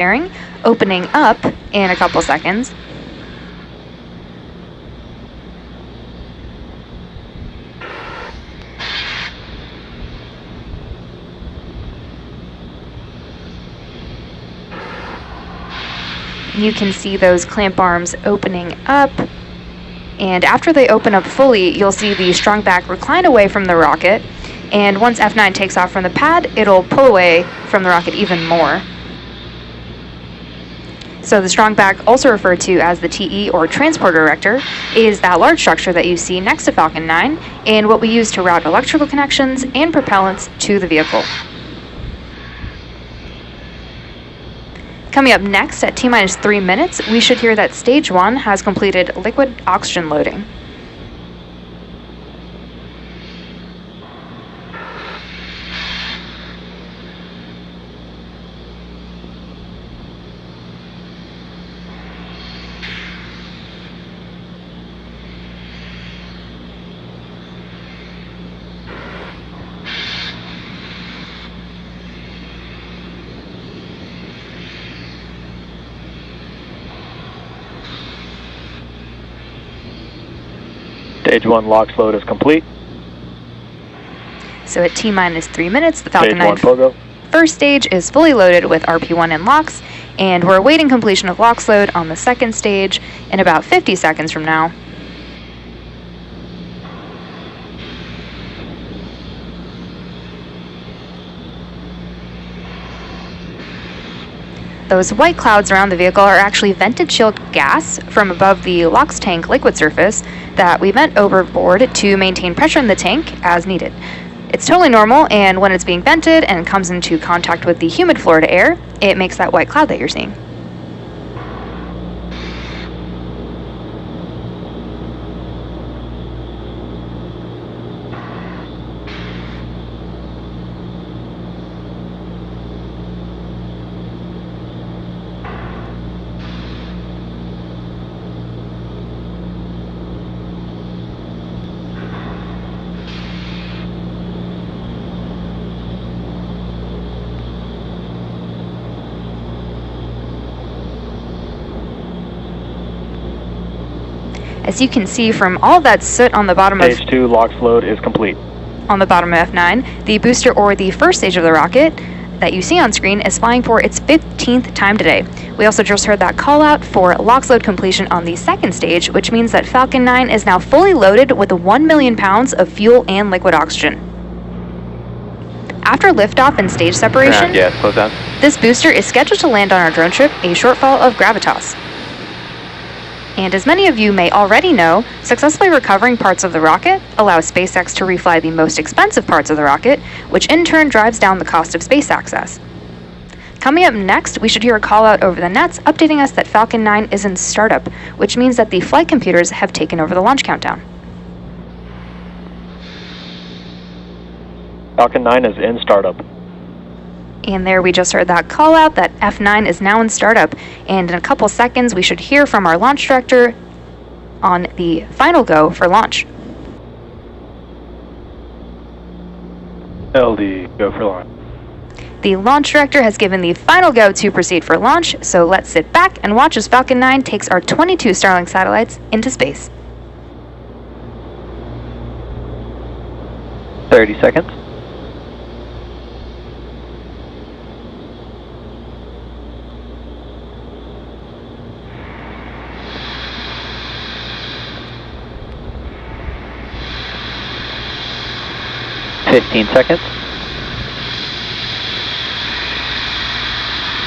fairing, opening up in a couple seconds. You can see those clamp arms opening up, and after they open up fully, you'll see the strong back recline away from the rocket, and once F9 takes off from the pad, it'll pull away from the rocket even more. So the strong back, also referred to as the TE or transporter erector, is that large structure that you see next to Falcon 9 and what we use to route electrical connections and propellants to the vehicle. Coming up next, at T-minus 3 minutes, we should hear that Stage 1 has completed liquid oxygen loading. Stage 1 LOX load is complete. So at T-minus 3 minutes, the Falcon 9 Pogo. First stage is fully loaded with RP1 and LOX, and we're awaiting completion of LOX load on the second stage in about 50 seconds from now. Those white clouds around the vehicle are actually vented chilled gas from above the LOX tank liquid surface that we vent overboard to maintain pressure in the tank as needed. It's totally normal, and when it's being vented and comes into contact with the humid Florida air, it makes that white cloud that you're seeing. As you can see from all that soot on the bottom Stage 2 LOX load is complete. On the bottom of F9, the booster or the first stage of the rocket that you see on screen is flying for its 15th time today. We also just heard that call out for LOX load completion on the second stage, which means that Falcon 9 is now fully loaded with 1 million pounds of fuel and liquid oxygen. After liftoff and stage separation, this booster is scheduled to land on our drone ship, a shortfall of gravitas. And as many of you may already know, successfully recovering parts of the rocket allows SpaceX to refly the most expensive parts of the rocket, which in turn drives down the cost of space access. Coming up next, we should hear a call out over the nets updating us that Falcon 9 is in startup, which means that the flight computers have taken over the launch countdown. Falcon 9 is in startup. And there we just heard that call out that F9 is now in startup, and in a couple seconds we should hear from our launch director on the final go for launch. LD, go for launch. The launch director has given the final go to proceed for launch, so let's sit back and watch as Falcon 9 takes our 22 Starlink satellites into space. 30 seconds. 15 seconds.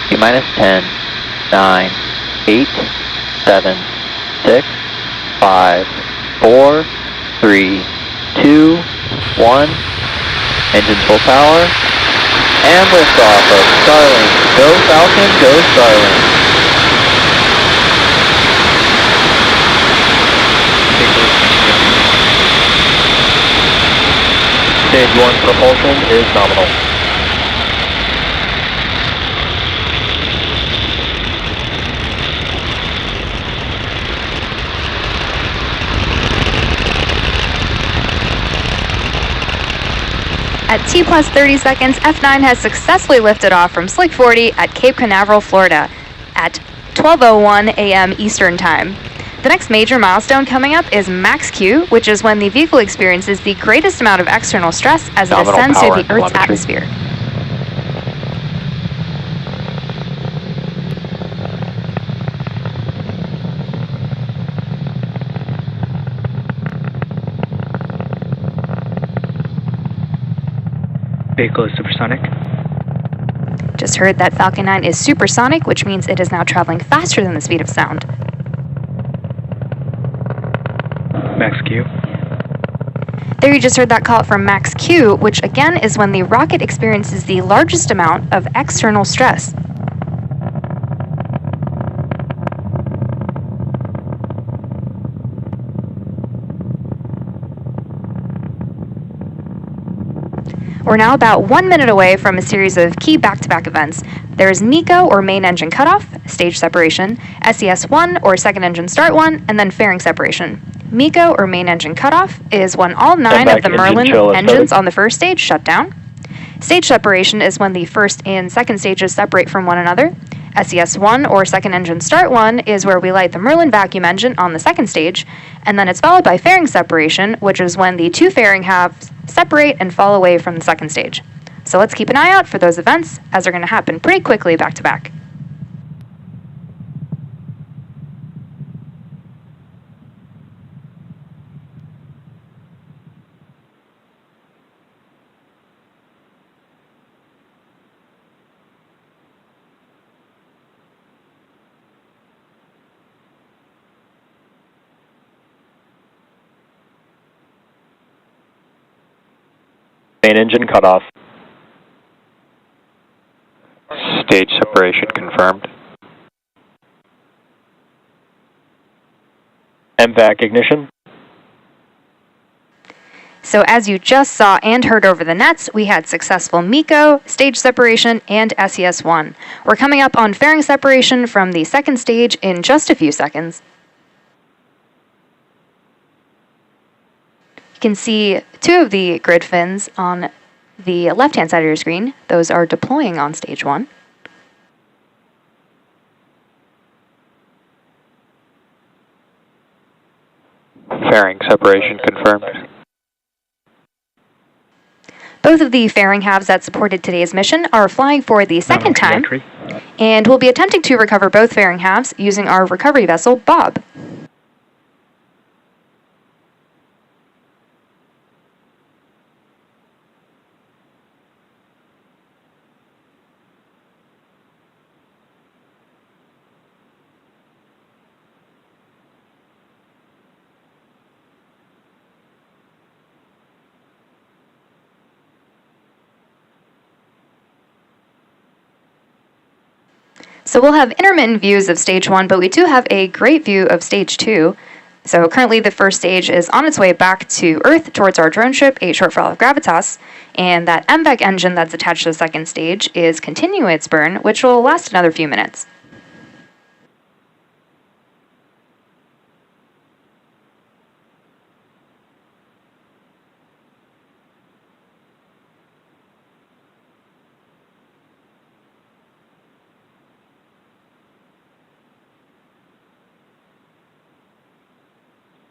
T-minus 10, 9, 8, 7, 6, 5, 4, 3, 2, 1. Engine full power. And liftoff of Starlink. Go Falcon, go Starlink. Stage 1 propulsion is nominal. At T plus 30 seconds, F9 has successfully lifted off from Slick 40 at Cape Canaveral, Florida at 12:01 a.m. Eastern Time. The next major milestone coming up is max Q, which is when the vehicle experiences the greatest amount of external stress as it ascends through the Earth's atmosphere. Vehicle is supersonic. Just heard that Falcon 9 is supersonic, which means it is now traveling faster than the speed of sound. Max Q. There you just heard that call from max Q, which again is when the rocket experiences the largest amount of external stress. We're now about 1 minute away from a series of key back-to-back events. There's MECO, or main engine cutoff, stage separation, SES-1, or second engine start 1, and then fairing separation. MECO, or main engine cutoff, is when all 9 of the Merlin engines on the first stage shut down. Stage separation is when the first and second stages separate from one another. SES-1, or second engine start 1, is where we light the Merlin vacuum engine on the second stage, and then it's followed by fairing separation, which is when the two fairing halves separate and fall away from the second stage. So let's keep an eye out for those events, as they're going to happen pretty quickly back to back. Main engine cutoff. Stage separation confirmed. MVAC ignition. So as you just saw and heard over the nets, we had successful MECO, stage separation, and SES-1. We're coming up on fairing separation from the second stage in just a few seconds. You can see two of the grid fins on the left-hand side of your screen. Those are deploying on stage 1. Fairing separation confirmed. Both of the fairing halves that supported today's mission are flying for the second time, and we'll be attempting to recover both fairing halves using our recovery vessel, Bob. So we'll have intermittent views of stage 1, but we do have a great view of stage 2. So currently the first stage is on its way back to Earth towards our drone ship, a shortfall of Gravitas, and that MVAC engine that's attached to the second stage is continuing its burn, which will last another few minutes.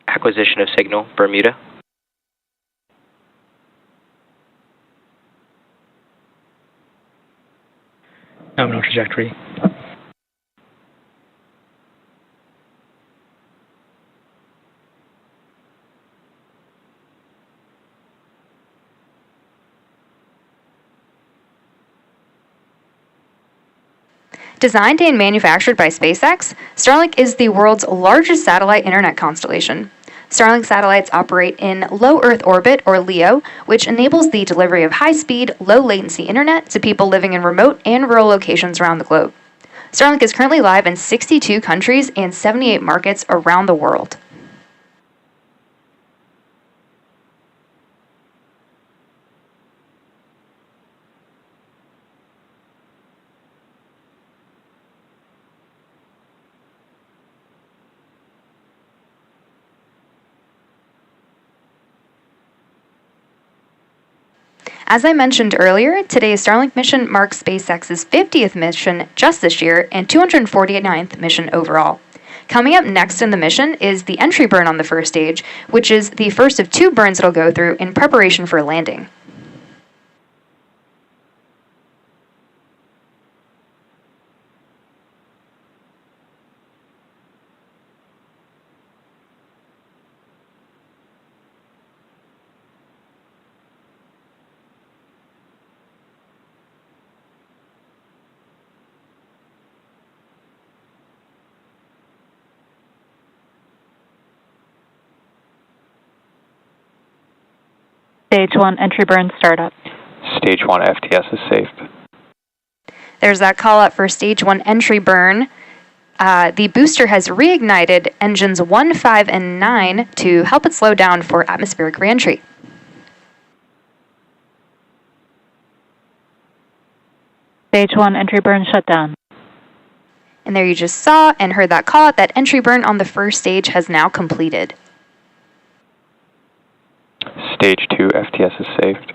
Acquisition of signal, Bermuda. Nominal trajectory. Designed and manufactured by SpaceX, Starlink is the world's largest satellite internet constellation. Starlink satellites operate in low Earth orbit, or LEO, which enables the delivery of high-speed, low-latency internet to people living in remote and rural locations around the globe. Starlink is currently live in 62 countries and 78 markets around the world. As I mentioned earlier, today's Starlink mission marks SpaceX's 50th mission just this year and 249th mission overall. Coming up next in the mission is the entry burn on the first stage, which is the first of 2 burns it'll go through in preparation for landing. Stage 1 entry burn startup. Stage 1 FTS is safe. There's that call out for Stage 1 entry burn. The booster has reignited engines 1, 5, and 9 to help it slow down for atmospheric reentry. Stage 1 entry burn shutdown. And there you just saw and heard that call out that entry burn on the first stage has now completed. Stage 2 FTS is saved.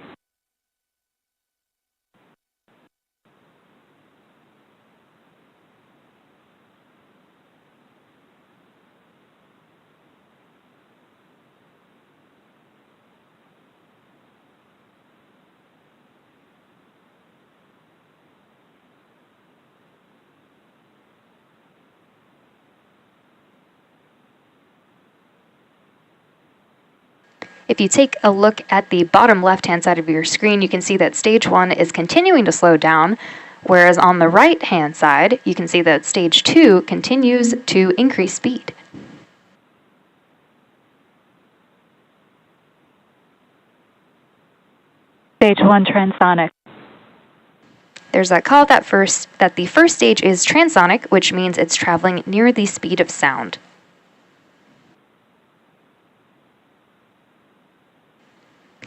If you take a look at the bottom left-hand side of your screen, you can see that Stage 1 is continuing to slow down, whereas on the right-hand side, you can see that Stage 2 continues to increase speed. Stage 1 transonic. There's that call that the first stage is transonic, which means it's traveling near the speed of sound.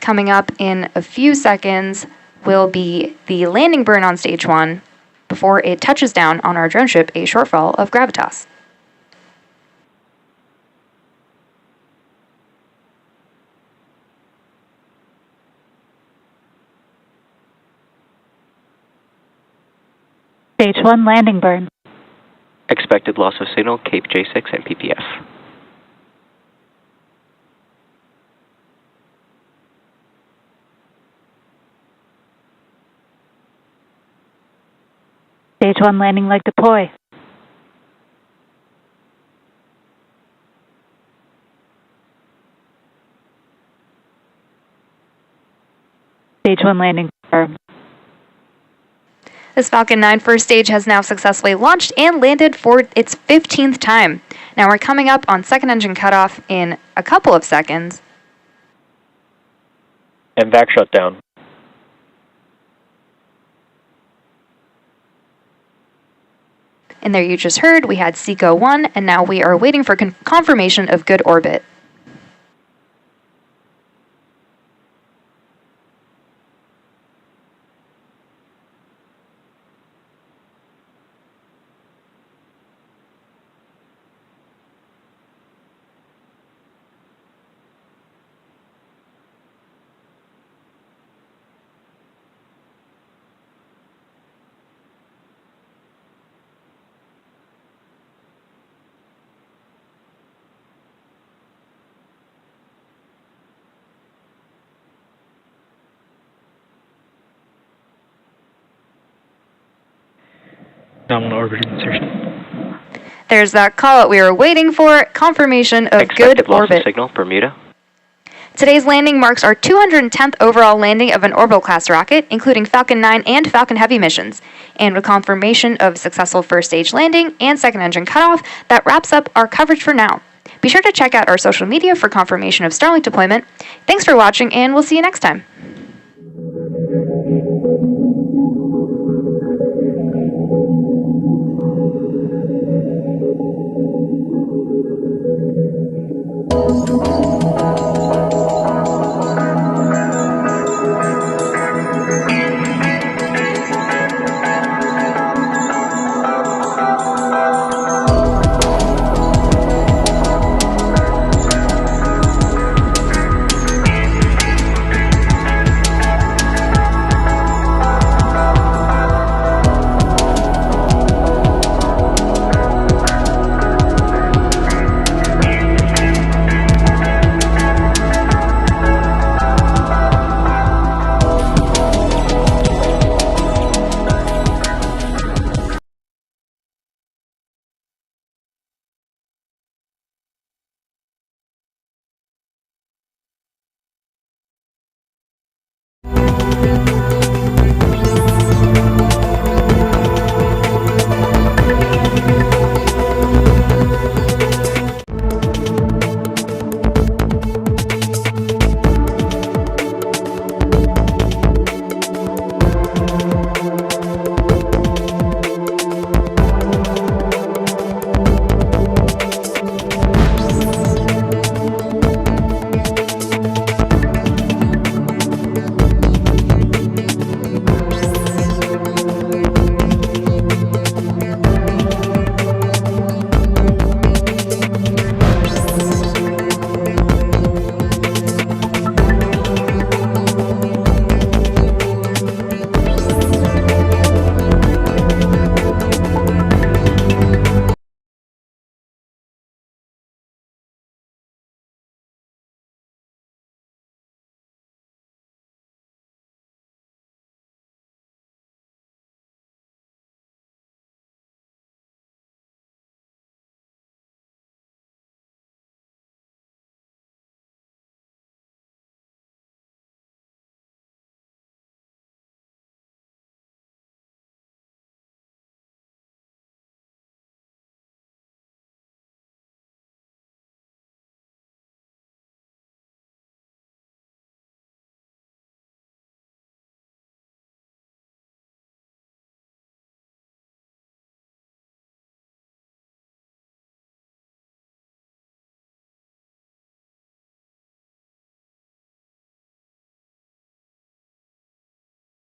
Coming up in a few seconds will be the landing burn on Stage 1 before it touches down on our drone ship, a shortfall of gravitas. Stage 1 landing burn. Expected loss of signal, Cape J6 and PPF. Stage 1 landing leg deploy. Stage 1 landing confirmed. This Falcon 9 first stage has now successfully launched and landed for its 15th time. Now we're coming up on second engine cutoff in a couple of seconds. And vac shutdown. And there you just heard, we had SECO 1, and now we are waiting for confirmation of good orbit. Nominal orbit insertion. There's that call out we were waiting for, confirmation of good orbit. Loss of signal, Bermuda. Today's landing marks our 210th overall landing of an orbital-class rocket, including Falcon 9 and Falcon Heavy missions. And with confirmation of successful first-stage landing and second-engine cutoff, that wraps up our coverage for now. Be sure to check out our social media for confirmation of Starlink deployment. Thanks for watching, and we'll see you next time.